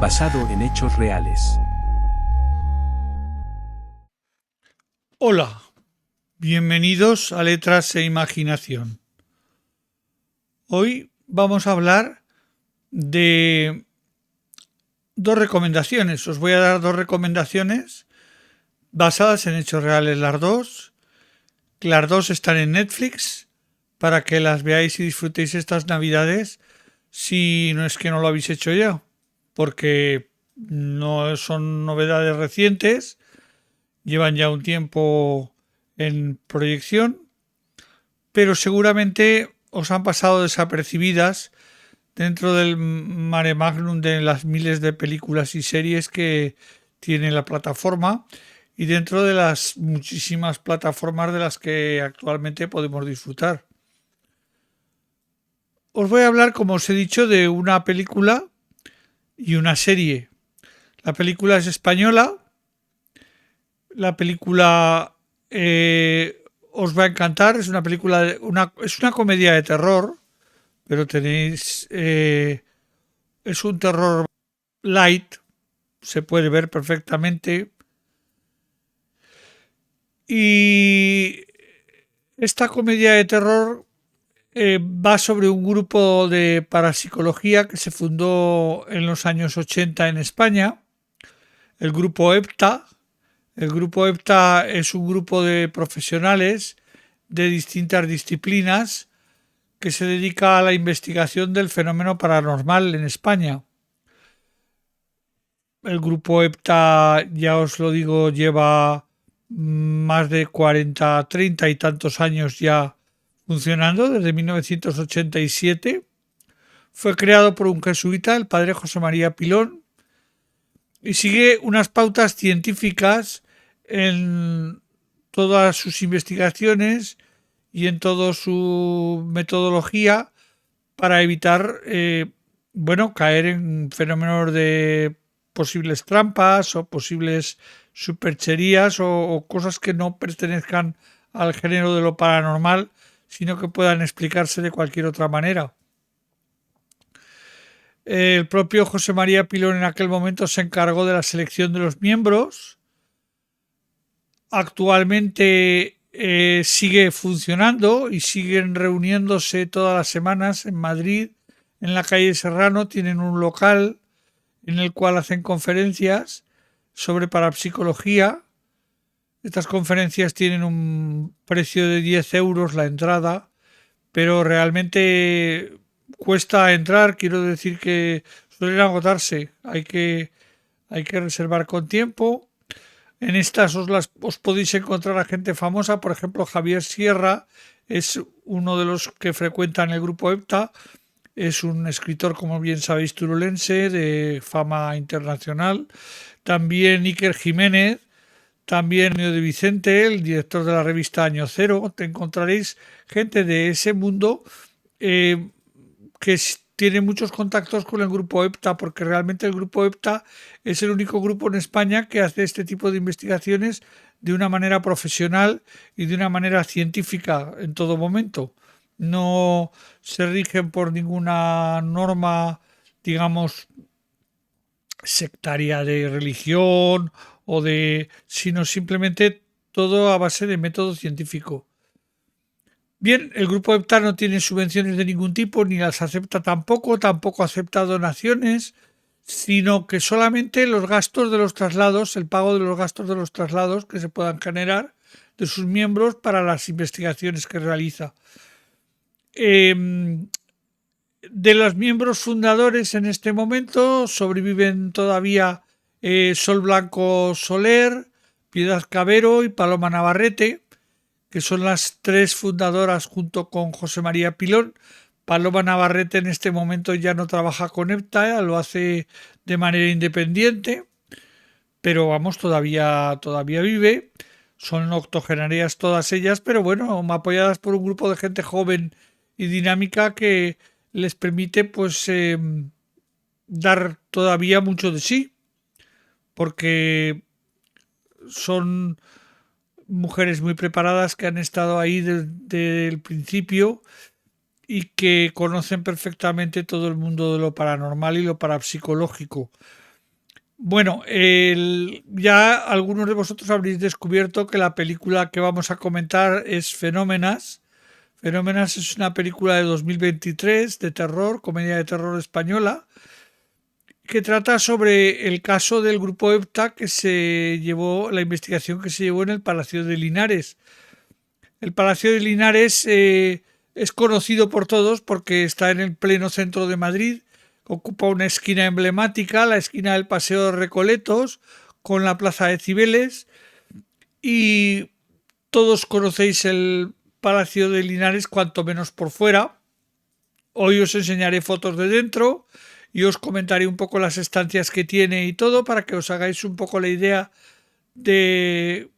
basado en hechos reales. Hola, bienvenidos a Letras e Imaginación. Hoy vamos a hablar de dos recomendaciones. Os voy a dar dos recomendaciones basadas en hechos reales las dos. Las dos están en Netflix para que las veáis y disfrutéis estas navidades si no es que no lo habéis hecho ya, porque no son novedades recientes, llevan ya un tiempo en proyección, pero seguramente os han pasado desapercibidas dentro del mare magnum de las miles de películas y series que tiene la plataforma y dentro de las muchísimas plataformas de las que actualmente podemos disfrutar. Os voy a hablar, como os he dicho, de una película y una serie. La película es española. La película os va a encantar. Es una película, es una comedia de terror, pero tenéis es un terror light, se puede ver perfectamente. Y esta comedia de terror va sobre un grupo de parapsicología que se fundó en los años 80 en España, el grupo EPTA. El grupo EPTA es un grupo de profesionales de distintas disciplinas que se dedica a la investigación del fenómeno paranormal en España. El grupo EPTA, ya os lo digo, lleva más de 40, 30 y tantos años ya funcionando, desde 1987. Fue creado por un jesuita, el padre José María Pilón, y sigue unas pautas científicas en todas sus investigaciones y en toda su metodología para evitar caer en fenómenos de posibles trampas o posibles supercherías o cosas que no pertenezcan al género de lo paranormal, sino que puedan explicarse de cualquier otra manera. El propio José María Pilón en aquel momento se encargó de la selección de los miembros. Actualmente sigue funcionando y siguen reuniéndose todas las semanas en Madrid, en la calle Serrano. Tienen un local en el cual hacen conferencias sobre parapsicología. Estas conferencias tienen un precio de 10 euros la entrada, pero realmente cuesta entrar. Quiero decir que suelen agotarse. Hay que reservar con tiempo. En estas os podéis encontrar a gente famosa. Por ejemplo, Javier Sierra es uno de los que frecuentan el grupo EPTA. Es un escritor, como bien sabéis, turulense, de fama internacional. También Iker Jiménez, también de Vicente, el director de la revista Año Cero. Te encontraréis gente de ese mundo que tiene muchos contactos con el grupo EPTA, porque realmente el grupo EPTA es el único grupo en España que hace este tipo de investigaciones de una manera profesional y de una manera científica en todo momento. No se rigen por ninguna norma, digamos, sectaria de religión sino simplemente todo a base de método científico. Bien, el grupo EPTA no tiene subvenciones de ningún tipo, ni las acepta tampoco acepta donaciones, sino que solamente los gastos de los traslados, el pago de los gastos de los traslados que se puedan generar de sus miembros para las investigaciones que realiza. De los miembros fundadores en este momento sobreviven todavía Sol Blanco Soler, Piedad Cabero y Paloma Navarrete, que son las tres fundadoras junto con José María Pilón. Paloma Navarrete en este momento ya no trabaja con EPTA, lo hace de manera independiente, pero vamos, todavía vive. Son octogenarias todas ellas, pero bueno, apoyadas por un grupo de gente joven y dinámica que les permite pues dar todavía mucho de sí, porque son mujeres muy preparadas que han estado ahí desde el principio y que conocen perfectamente todo el mundo de lo paranormal y lo parapsicológico. Bueno, ya algunos de vosotros habréis descubierto que la película que vamos a comentar es Fenómenas. Fenómenas es una película de 2023 de terror, comedia de terror española, que trata sobre el caso del grupo EPTA que se llevó, la investigación que se llevó en el Palacio de Linares. El Palacio de Linares es conocido por todos porque está en el pleno centro de Madrid, ocupa una esquina emblemática, la esquina del Paseo de Recoletos, con la Plaza de Cibeles, y todos conocéis el Palacio de Linares cuanto menos por fuera. Hoy os enseñaré fotos de dentro y os comentaré un poco las estancias que tiene y todo para que os hagáis un poco la idea de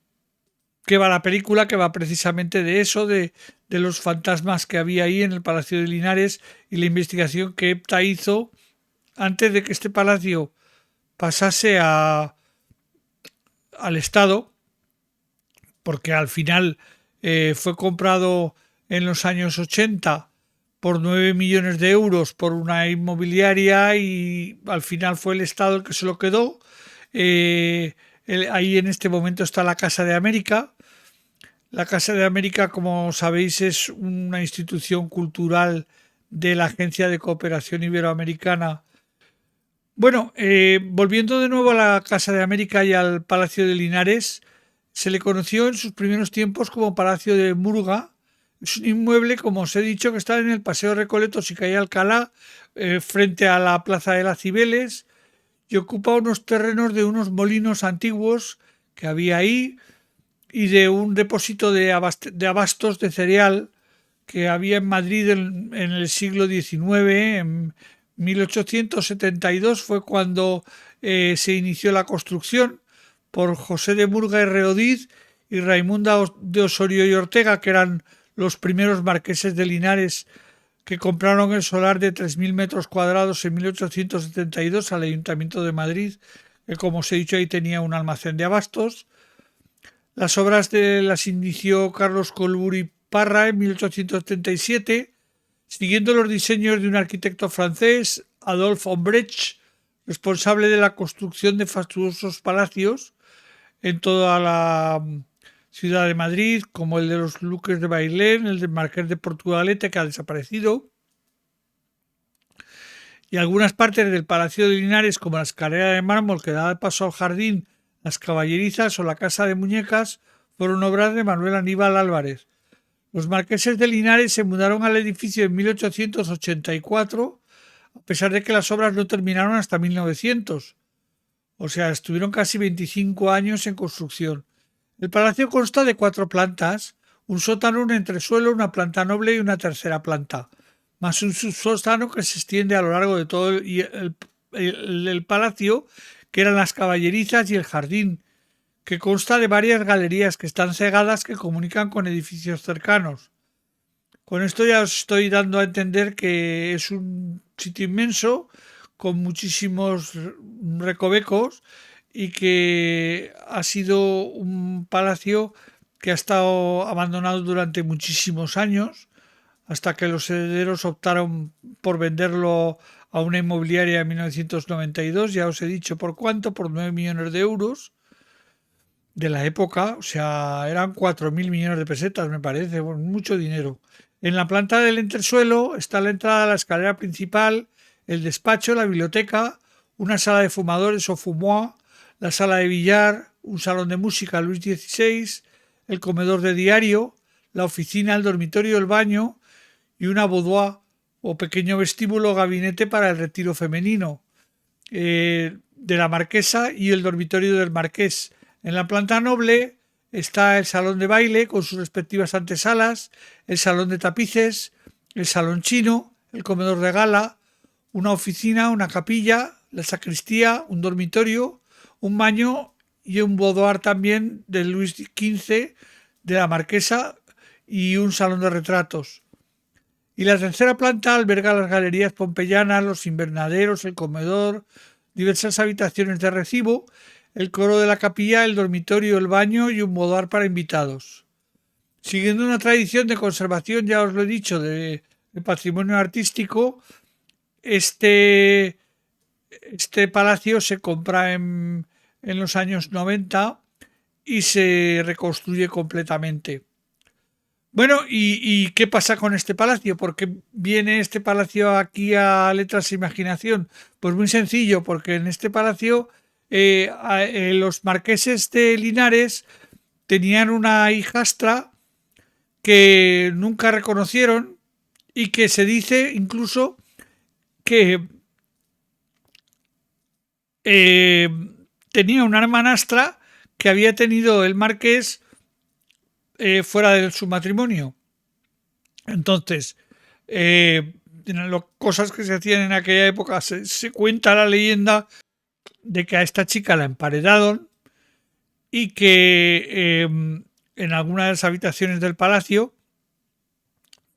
qué va la película, que va precisamente de eso, de los fantasmas que había ahí en el Palacio de Linares y la investigación que EPTA hizo antes de que este palacio pasase al Estado, porque al final fue comprado en los años 80 por 9 millones de euros por una inmobiliaria y al final fue el Estado el que se lo quedó. Ahí en este momento está la Casa de América. La Casa de América, como sabéis, es una institución cultural de la Agencia de Cooperación Iberoamericana. Bueno, volviendo de nuevo a la Casa de América y al Palacio de Linares, se le conoció en sus primeros tiempos como Palacio de Murga. Es un inmueble, como os he dicho, que está en el Paseo Recoletos y calle Alcalá, frente a la Plaza de las Cibeles, y ocupa unos terrenos de unos molinos antiguos que había ahí y de un depósito de abastos de cereal que había en Madrid en el siglo XIX. En 1872 fue cuando se inició la construcción por José de Murga y Reodiz y Raimunda de Osorio y Ortega, que eran los primeros marqueses de Linares que compraron el solar de 3.000 metros cuadrados en 1872 al Ayuntamiento de Madrid, que como os he dicho ahí tenía un almacén de abastos. Las obras las inició Carlos Colburi Parra en 1837, siguiendo los diseños de un arquitecto francés, Adolphe Ombrecht, responsable de la construcción de fastuosos palacios en toda la ciudad de Madrid, como el de los Duques de Bailén, el del Marqués de Portugalete, que ha desaparecido, y algunas partes del Palacio de Linares, como la escalera de mármol que da paso al jardín, las caballerizas o la casa de muñecas, fueron obras de Manuel Aníbal Álvarez. Los marqueses de Linares se mudaron al edificio en 1884, a pesar de que las obras no terminaron hasta 1900. O sea, estuvieron casi 25 años en construcción. El palacio consta de 4 plantas, un sótano, un entresuelo, una planta noble y una tercera planta, más un subsótano que se extiende a lo largo de todo el palacio, que eran las caballerizas y el jardín, que consta de varias galerías que están cegadas que comunican con edificios cercanos. Con esto ya os estoy dando a entender que es un sitio inmenso, con muchísimos recovecos y que ha sido un palacio que ha estado abandonado durante muchísimos años, hasta que los herederos optaron por venderlo a una inmobiliaria en 1992, ya os he dicho por cuánto, por 9 millones de euros de la época, o sea, eran 4.000 millones de pesetas, me parece, bueno, mucho dinero. En la planta del entresuelo está la entrada a la escalera principal, el despacho, la biblioteca, una sala de fumadores o fumoir, la sala de billar, un salón de música Luis XVI, el comedor de diario, la oficina, el dormitorio, el baño y una boudoir o pequeño vestíbulo o gabinete para el retiro femenino de la marquesa y el dormitorio del marqués. En la planta noble está el salón de baile con sus respectivas antesalas, el salón de tapices, el salón chino, el comedor de gala, una oficina, una capilla, la sacristía, un dormitorio, un baño y un boudoir también de Luis XV de la marquesa y un salón de retratos. Y la tercera planta alberga las galerías pompeyanas, los invernaderos, el comedor, diversas habitaciones de recibo, el coro de la capilla, el dormitorio, el baño y un boudoir para invitados. Siguiendo una tradición de conservación, ya os lo he dicho, de patrimonio artístico, este este palacio se compra en los años 90 y se reconstruye completamente. Bueno, ¿y qué pasa con este palacio? ¿Por qué viene este palacio aquí a Letras e Imaginación? Pues muy sencillo, porque en este palacio los marqueses de Linares tenían una hijastra que nunca reconocieron y que se dice incluso que tenía una hermanastra que había tenido el marqués fuera de su matrimonio. Entonces, cosas que se hacían en aquella época, se cuenta la leyenda de que a esta chica la emparedaron y que en alguna de las habitaciones del palacio,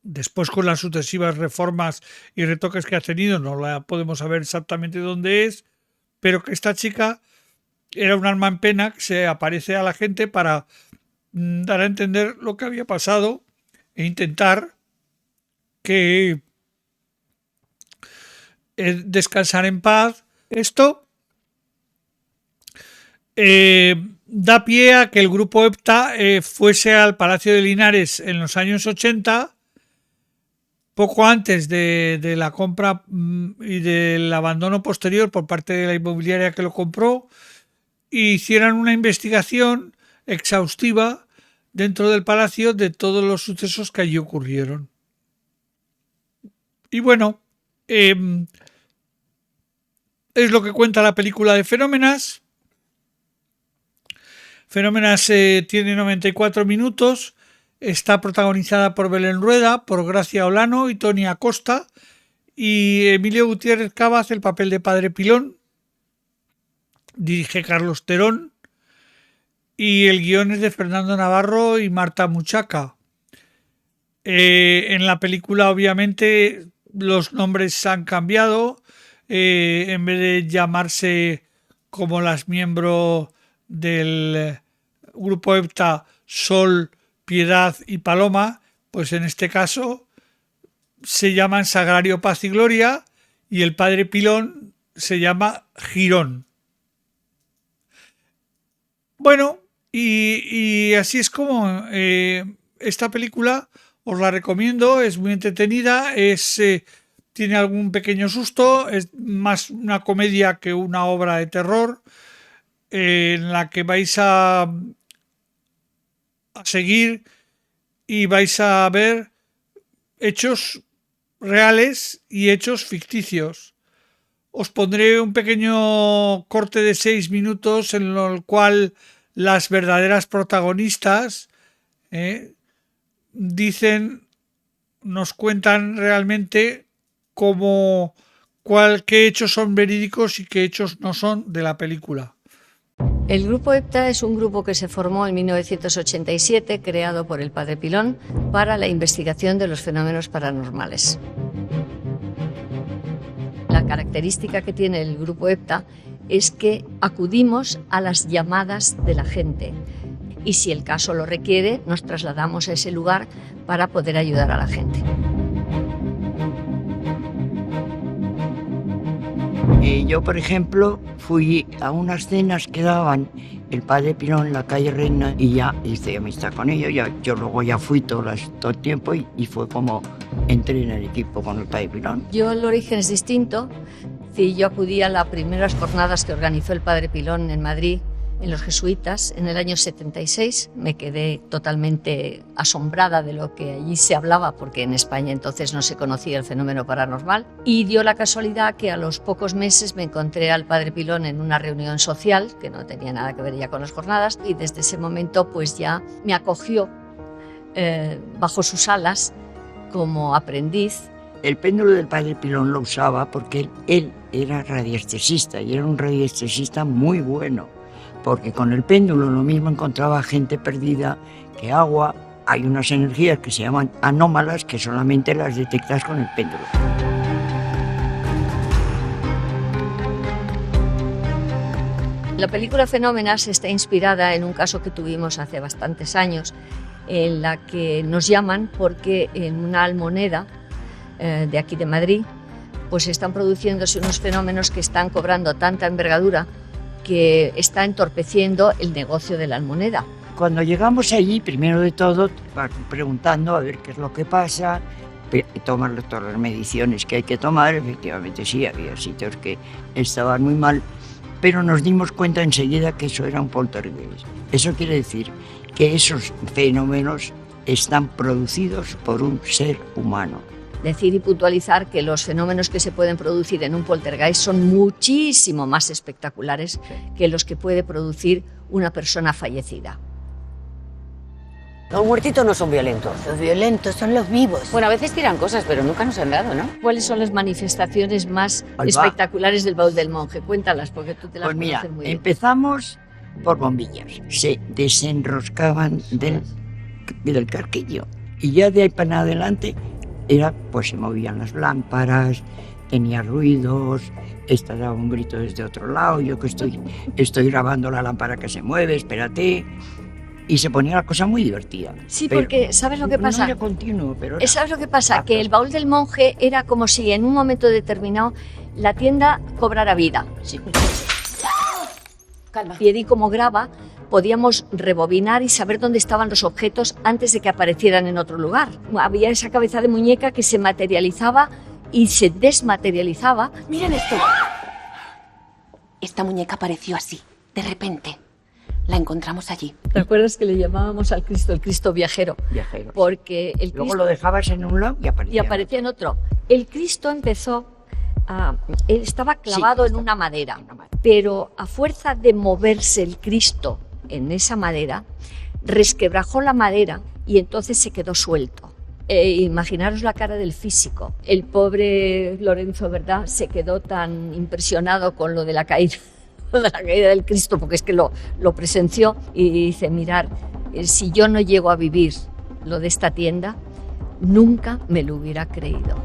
después con las sucesivas reformas y retoques que ha tenido, no la podemos saber exactamente dónde es, pero que esta chica era un alma en pena que se aparece a la gente para dar a entender lo que había pasado e intentar que descansar en paz. Esto da pie a que el grupo EPTA fuese al Palacio de Linares en los años 80, poco antes de la compra y del abandono posterior por parte de la inmobiliaria que lo compró, y hicieran una investigación exhaustiva dentro del palacio de todos los sucesos que allí ocurrieron. Y bueno, es lo que cuenta la película de Fenómenas. Fenómenas tiene 94 minutos, está protagonizada por Belén Rueda, por Gracia Olano y Tony Acosta, y Emilio Gutiérrez Cava hace el papel de Padre Pilón, dirige Carlos Terón, y el guión es de Fernando Navarro y Marta Muchaca. En la película obviamente los nombres han cambiado, en vez de llamarse como las miembros del grupo EPTA Sol, Piedad y Paloma, pues en este caso se llaman Sagrario, Paz y Gloria, y el Padre Pilón se llama Girón. Bueno, y así es como esta película os la recomiendo, es muy entretenida, tiene algún pequeño susto, es más una comedia que una obra de terror, en la que vais a seguir y vais a ver hechos reales y hechos ficticios. Os pondré un pequeño corte de 6 minutos en el cual las verdaderas protagonistas nos cuentan realmente qué hechos son verídicos y qué hechos no son de la película. El Grupo EPTA es un grupo que se formó en 1987, creado por el Padre Pilón, para la investigación de los fenómenos paranormales. La característica que tiene el Grupo EPTA es que acudimos a las llamadas de la gente y si el caso lo requiere, nos trasladamos a ese lugar para poder ayudar a la gente. Yo, por ejemplo, fui a unas cenas que daban el Padre Pilón en la calle Reina y ya hice amistad con ellos. Yo luego ya fui todo el tiempo y fue como entré en el equipo con el Padre Pilón. Yo el origen es distinto. Sí, yo acudí a las primeras jornadas que organizó el Padre Pilón en Madrid, en los jesuitas, en el año 76. Me quedé totalmente asombrada de lo que allí se hablaba, porque en España entonces no se conocía el fenómeno paranormal. Y dio la casualidad que a los pocos meses me encontré al Padre Pilón en una reunión social, que no tenía nada que ver ya con las jornadas, y desde ese momento pues ya me acogió bajo sus alas como aprendiz. El péndulo del Padre Pilón lo usaba porque él era radiestesista y era un radiestesista muy bueno. Porque con el péndulo lo mismo encontraba gente perdida que agua. Hay unas energías que se llaman anómalas que solamente las detectas con el péndulo. La película Fenómenas está inspirada en un caso que tuvimos hace bastantes años, en la que nos llaman porque en una almoneda de aquí de Madrid pues están produciéndose unos fenómenos que están cobrando tanta envergadura que está entorpeciendo el negocio de la almoneda. Cuando llegamos allí, primero de todo, vas preguntando a ver qué es lo que pasa, tomar todas las mediciones que hay que tomar. Efectivamente sí, había sitios que estaban muy mal, pero nos dimos cuenta enseguida que eso era un poltergeist. Eso quiere decir que esos fenómenos están producidos por un ser humano. Decir y puntualizar que los fenómenos que se pueden producir en un poltergeist son muchísimo más espectaculares que los que puede producir una persona fallecida. Los muertitos no son violentos. Los violentos son los vivos. Bueno, a veces tiran cosas, pero nunca nos han dado, ¿no? ¿Cuáles son las manifestaciones más Ahí va. espectaculares del baúl del monje? Cuéntalas, porque tú te las Pues mira, conoces muy bien. empezamos por bombillas. Se desenroscaban del carquillo. Y ya de ahí para adelante pues se movían las lámparas, tenía ruidos, esta daba un grito desde otro lado, yo que estoy grabando la lámpara que se mueve, espérate. Y se ponía la cosa muy divertida. Sí, Pero porque ¿sabes lo que pasa? No era continuo, pero era... ¿Sabes lo que pasa? Que el baúl del monje era como si en un momento determinado la tienda cobrara vida. Sí. Calma. Y Eddie, como graba, podíamos rebobinar y saber dónde estaban los objetos antes de que aparecieran en otro lugar. Había esa cabeza de muñeca que se materializaba y se desmaterializaba. Miren esto. Esta muñeca apareció así, de repente. La encontramos allí. ¿Te acuerdas que le llamábamos al Cristo el Cristo viajero? Viajeros. Porque el Luego Cristo lo dejabas en un lado y aparecía en otro. El Cristo empezó él estaba clavado en una madera, pero a fuerza de moverse el Cristo en esa madera, resquebrajó la madera y entonces se quedó suelto. Imaginaros la cara del físico. El pobre Lorenzo, ¿verdad?, se quedó tan impresionado con lo de la caída, del Cristo, porque es que lo presenció, y dice: mirar, si yo no llego a vivir lo de esta tienda, nunca me lo hubiera creído.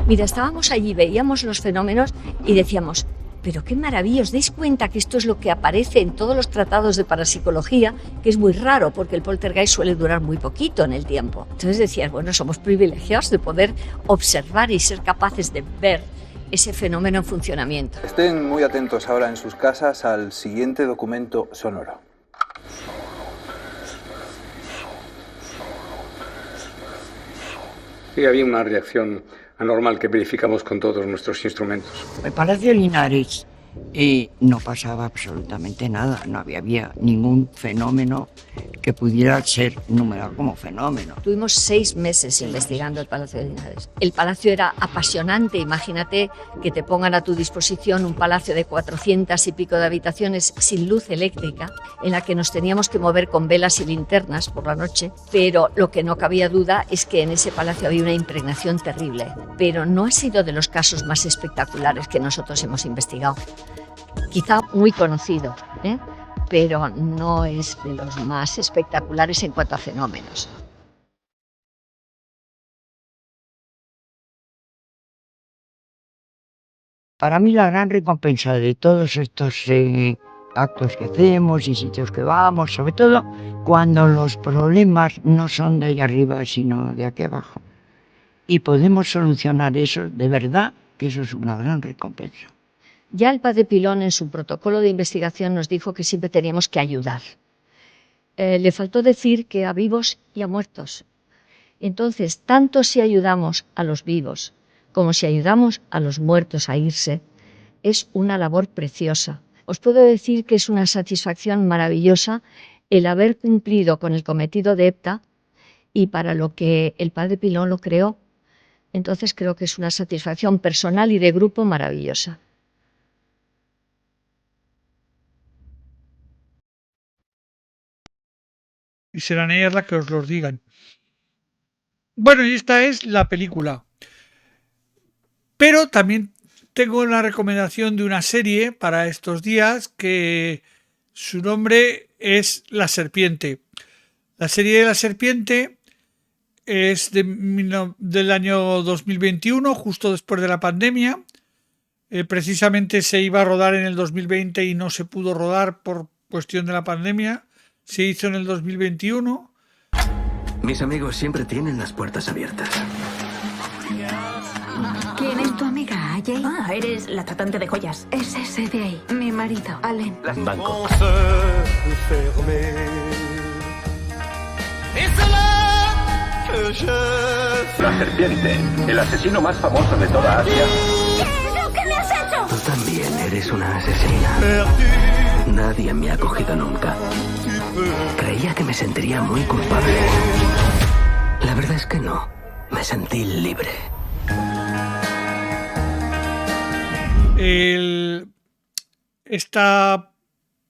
Mira, estábamos allí, veíamos los fenómenos y decíamos: pero qué maravilla, ¿os dais cuenta que esto es lo que aparece en todos los tratados de parapsicología? Que es muy raro, porque el poltergeist suele durar muy poquito en el tiempo. Entonces decías, bueno, somos privilegiados de poder observar y ser capaces de ver ese fenómeno en funcionamiento. Estén muy atentos ahora en sus casas al siguiente documento sonoro. Sí, había una reacción anormal que verificamos con todos nuestros instrumentos. El Palacio Linares no pasaba absolutamente nada, no había ningún fenómeno que pudiera ser numerado como fenómeno. Tuvimos 6 meses investigando el Palacio de Linares. El palacio era apasionante. Imagínate que te pongan a tu disposición un palacio de 400 y pico de habitaciones sin luz eléctrica, en la que nos teníamos que mover con velas y linternas por la noche, pero lo que no cabía duda es que en ese palacio había una impregnación terrible. Pero no ha sido de los casos más espectaculares que nosotros hemos investigado. Quizá muy conocido, pero no es de los más espectaculares en cuanto a fenómenos. Para mí la gran recompensa de todos estos actos que hacemos y sitios que vamos, sobre todo cuando los problemas no son de ahí arriba, sino de aquí abajo, y podemos solucionar eso, de verdad que eso es una gran recompensa. Ya el padre Pilón, en su protocolo de investigación, nos dijo que siempre teníamos que ayudar. Le faltó decir que a vivos y a muertos. Entonces, tanto si ayudamos a los vivos como si ayudamos a los muertos a irse, es una labor preciosa. Os puedo decir que es una satisfacción maravillosa el haber cumplido con el cometido de EPTA y para lo que el padre Pilón lo creó. Entonces creo que es una satisfacción personal y de grupo maravillosa. Y serán ellas las que os los digan. Bueno, y esta es la película. Pero también tengo una recomendación de una serie para estos días que su nombre es La Serpiente. La serie de La Serpiente es del año 2021, justo después de la pandemia. Precisamente se iba a rodar en el 2020 y no se pudo rodar por cuestión de la pandemia. Se hizo en el 2021. Mis amigos siempre tienen las puertas abiertas. Jay. Ah, eres la tratante de joyas. Es ese de ahí, mi marido, Allen. Bangkok. La serpiente, el asesino más famoso de toda Asia. ¿Qué es lo que me has hecho? Tú también eres una asesina. Nadie me ha cogido nunca. Creía que me sentiría muy culpable. La verdad es que no. Me sentí libre. Esta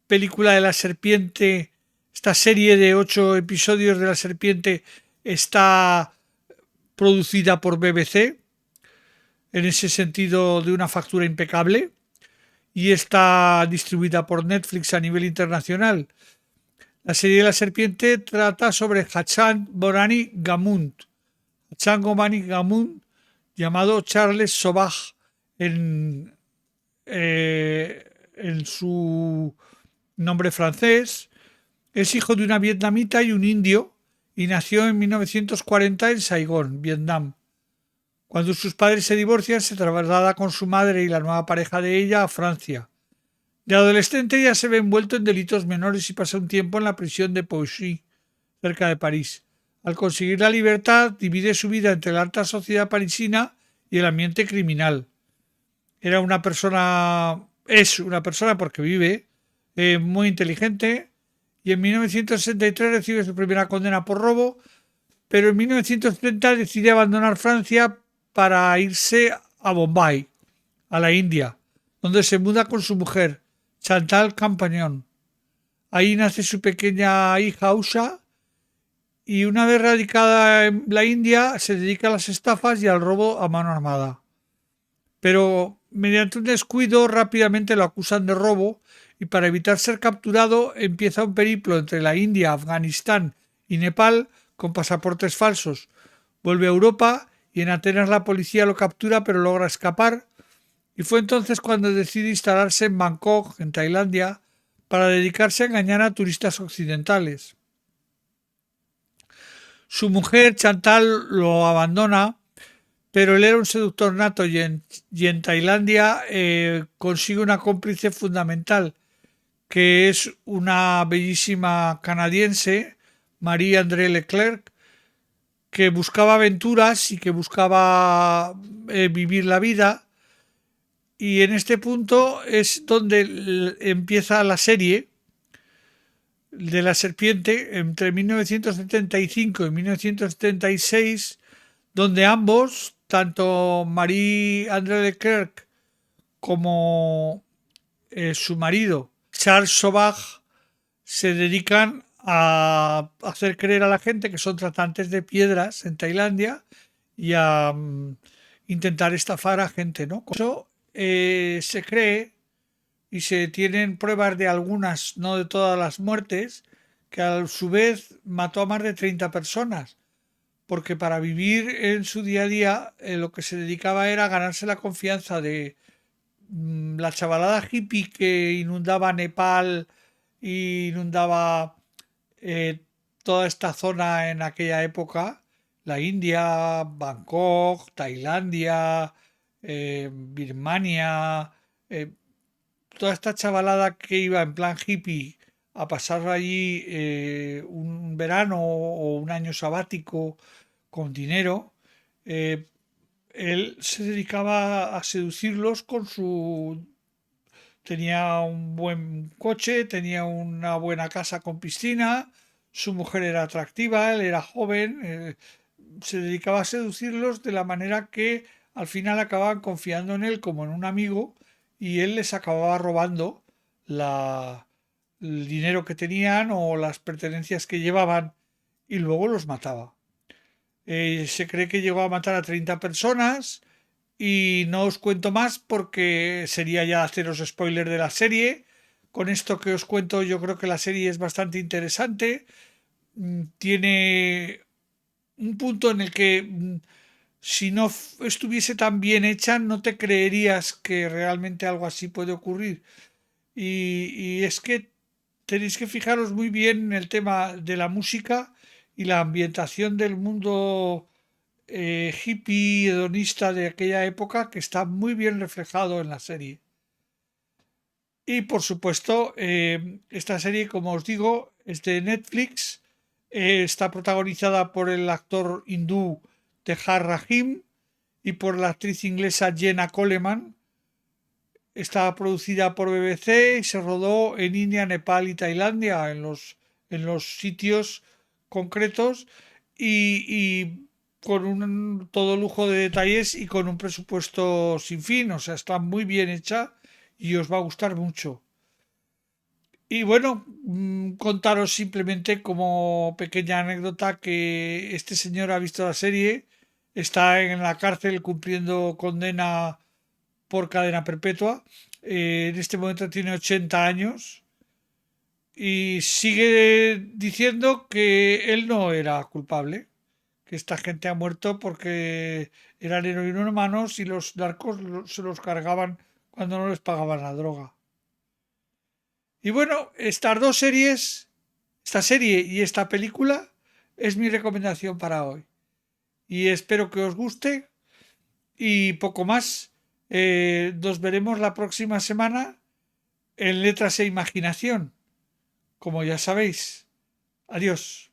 película de la serpiente, esta serie de 8 episodios de la serpiente, está producida por BBC, en ese sentido de una factura impecable, y está distribuida por Netflix a nivel internacional. La serie de la serpiente trata sobre Hassan Borani Gamund, llamado Charles Sauvage en su nombre francés. Es hijo de una vietnamita y un indio y nació en 1940 en Saigón, Vietnam. Cuando sus padres se divorcian, se traslada con su madre y la nueva pareja de ella a Francia. De adolescente ya se ve envuelto en delitos menores y pasa un tiempo en la prisión de Pouchy, cerca de París. Al conseguir la libertad, divide su vida entre la alta sociedad parisina y el ambiente criminal. Es una persona porque vive, muy inteligente, y en 1963 recibe su primera condena por robo, pero en 1970 decide abandonar Francia para irse a Bombay, a la India, donde se muda con su mujer, Chantal Campagnon. Ahí nace su pequeña hija Usha, y una vez radicada en la India se dedica a las estafas y al robo a mano armada. Pero mediante un descuido rápidamente lo acusan de robo y para evitar ser capturado empieza un periplo entre la India, Afganistán y Nepal con pasaportes falsos. Vuelve a Europa y en Atenas la policía lo captura pero logra escapar, y fue entonces cuando decide instalarse en Bangkok, en Tailandia, para dedicarse a engañar a turistas occidentales. Su mujer, Chantal, lo abandona, pero él era un seductor nato y en Tailandia consigue una cómplice fundamental, que es una bellísima canadiense, Marie-André Leclerc, que buscaba aventuras y que buscaba vivir la vida. Y en este punto es donde empieza la serie de la serpiente, entre 1975 y 1976, donde ambos, tanto Marie-André Leclerc como su marido, Charles Sauvage, se dedican a hacer creer a la gente que son tratantes de piedras en Tailandia y a intentar estafar a gente, ¿no? Eso se cree y se tienen pruebas de algunas, no de todas las muertes, que a su vez mató a más de 30 personas, porque para vivir en su día a día lo que se dedicaba era ganarse la confianza de la chavalada hippie que inundaba Nepal e inundaba toda esta zona en aquella época, la India, Bangkok, Tailandia, Birmania, toda esta chavalada que iba en plan hippie a pasar allí un verano o un año sabático con dinero, él se dedicaba a seducirlos con su... Tenía un buen coche, tenía una buena casa con piscina, su mujer era atractiva, él era joven, se dedicaba a seducirlos de la manera que al final acababan confiando en él como en un amigo y él les acababa robando el dinero que tenían o las pertenencias que llevaban y luego los mataba. Se cree que llegó a matar a 30 personas y no os cuento más porque sería ya haceros spoiler de la serie. Con esto que os cuento yo creo que la serie es bastante interesante. Tiene un punto en el que si no estuviese tan bien hecha no te creerías que realmente algo así puede ocurrir. Y es que tenéis que fijaros muy bien en el tema de la música y la ambientación del mundo hippie hedonista de aquella época que está muy bien reflejado en la serie. Y por supuesto, esta serie, como os digo, es de Netflix. Está protagonizada por el actor hindú Tehar Rahim y por la actriz inglesa Jenna Coleman. Está producida por BBC y se rodó en India, Nepal y Tailandia, en los sitios concretos, y con todo lujo de detalles y con un presupuesto sin fin. O sea, está muy bien hecha y os va a gustar mucho. Y bueno, contaros simplemente como pequeña anécdota que este señor ha visto la serie, está en la cárcel cumpliendo condena por cadena perpetua. En este momento tiene 80 años y sigue diciendo que él no era culpable, que esta gente ha muerto porque eran heroinómanos y los narcos se los cargaban cuando no les pagaban la droga. Y bueno, estas dos series, esta serie y esta película, es mi recomendación para hoy. Y espero que os guste. Y poco más. Nos veremos la próxima semana en Letras e Imaginación. Como ya sabéis. Adiós.